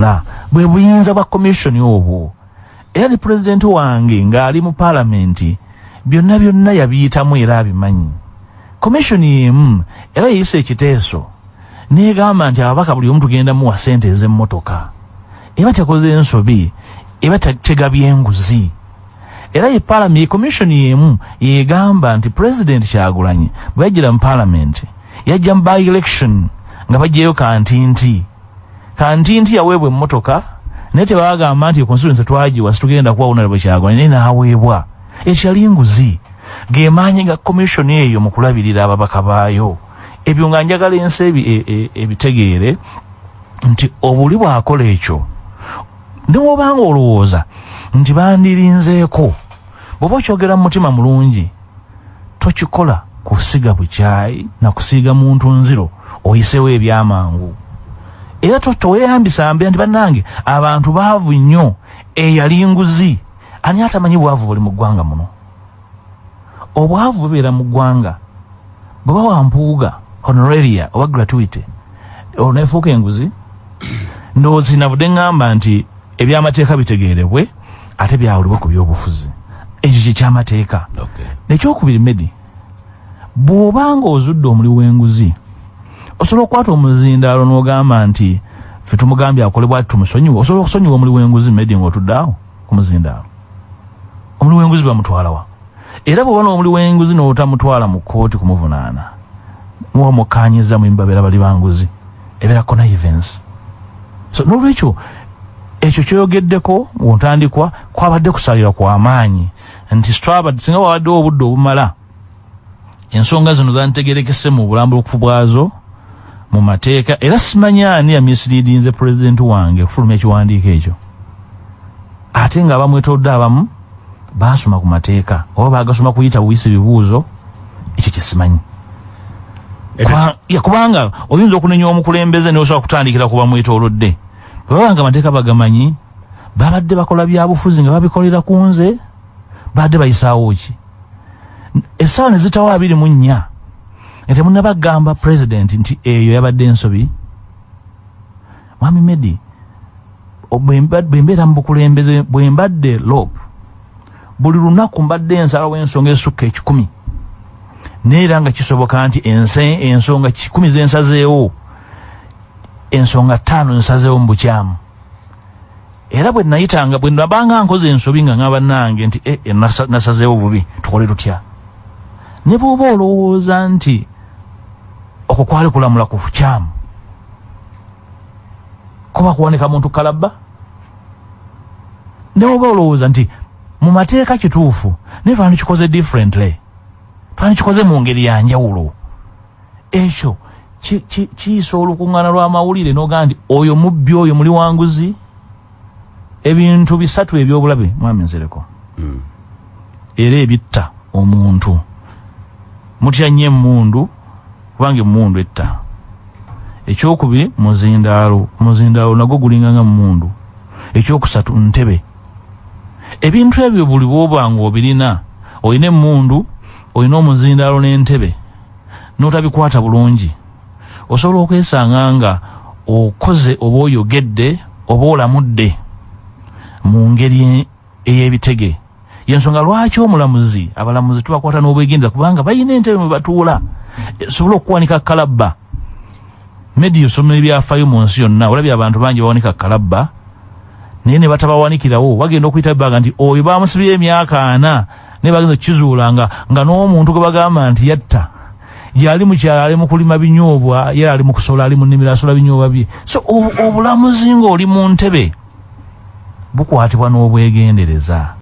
la bwe buyinza bwa commission obwo era ni president wange ngali mu parliament byonna yabiyitamu era abimanyi commission yemu era yise ekiteeso negamba nti ababaka buli omuntu genda muwa sente ez'emmotoka eba tekoze ensobi eba tegabye enguzi era ye parliament commission yemu yegamba nti president Kyagulanyi bwajira mu parliament yajja mu by election nga bajjeyo kantinti yaweebwa emmotoka naye tebagamba nti constituency twagiwa situgenda kuwa Honorable Kyagulanyi naye n'aweebwa ekyali nguzi gemaanyi ga commission eyo mu kulabirira ababaka baayo ebyo nga njagala ensi ebitegeere nti obuli bwakola ekyo newobanga olowooza nti bandirinzeeko bw'oba okyogera mu mutima mulungi tokikola kusiga bukyayi na kusiiga muntu nziro oyisewo ebyamangu era toweeyambisa mbira nti bannange abantu baavu nnyo eyali nguzi ani atamanyi bwavu buli mu ggwanga muno obwavu bubeera mu ggwanga bw'oba wampuuga honoraria oba gratuity oneefuuka enguzi ndowooza navudde ŋŋamba nti ebyamateeka bitegeerebwe ate byawulibwe ku byobufuzi ekyo kyekyamateeka nekyokubiri medi bw'obanga ozudde omuli w'enguzi osobola okukwata omuzindaalo n'ogamba nti ffe tumugambye akolebwa ati tumusonyiwa osobola okusonyiwa omuli w'enguzi medi ng'otuddeawo ku muzindaalo omuli w'enguzi bamutwalawa era bw'oba n'omuli w'enguzi n'otamutwala mu kkooti kumuvunaana muba mukkaanyiza mu mbabeera bali banguzi ebeera connivance so n'olwekyo ekyo kyoyogeddeko wontandikwa kwabadde kusalira kwa maanyi nti straba singa wabaddewo obudde obumala ensonga zino zantegerekese mu bulambukufu bwazo mu mateeka era simanya ani yamisiriidinze president wange okufulumya ekiwandiiko ekyo ate nga abamwetolodde abamu baasoma ku mateeka oba bagasoma kuyita buyisi bibuuzo ekyo kisimanyi kubanga oyinza okunenya omukulembeze neosobola kutandikira ku bamwetolodde bwebabanga amateeka bagamanyi babadde bakola byabufuzi nga babikolera ku nze badde bayisaawo ki essaawa ne zitawo 24 ate munnabagamba president nti eyo yabadde ensobi mwami Medi bwembeera mu bukulembeze bwembadde lop buli lunaku mbadde ensalawo ensonga esukka 10 neera nga kisoboka nti ensonga 10 zensazeewo ensonga 5 nsazeewo mu bukyamu era bwe nayitanga bwe nabanga nkoze ensobi nga ngaba nange nti nasazeewo bubi tukole tutya ne bw'oba olowooza nti okwo kwali kulamula ku kukyamu kuba kuwanika muntu kalabba ne bw'oba olowooza nti mu mateeka kituufu naye twandikikoze differently twandikikoze mu ngeri ya njawulo ekyo kiyisa olukuŋŋaana lw'amawulire n'ogamba nti oyo mubbi oyo muli wanguzi ebintu bisatu ebyobulabe mwami nzereko era ebitta omuntu mutya nnyo emmundu kubanga emmundu etta ekyokubiri muzindaalo nagwo gulinganga mmundu ekyokusatu ntebe ebintu ebyo buli bw'obanga obirina olina emmundu olina omuzindaalo n'entebe n'otabikwata bulungi osobola okwesanga nga okoze oba oyogedde oba olamudde mu ngeri ey'ebitege yensonga lwaki omulamuzi abalamuzi tubakwata n'obwegenza kubanga bayina entebe mwe batuula sobola okuwanika kalabba Medi osoma ebyafaayo mu nsi yonna olabye abantu bangi bawanika kalabba naye ne batabawanikirawo bagenda okuyita ebbanga nti oyo bamusibye emyaka 4 naye bagenza okukizuulanga nga n'omuntu gwe bagamba nti yatta yali mukyala ali mu kulima binyoobwa ye ali mu kusola ali mu nnimiro asola binyoobwa bye so obulamuzi ng'oli mu ntebe bukwatibwa n'obwegendereza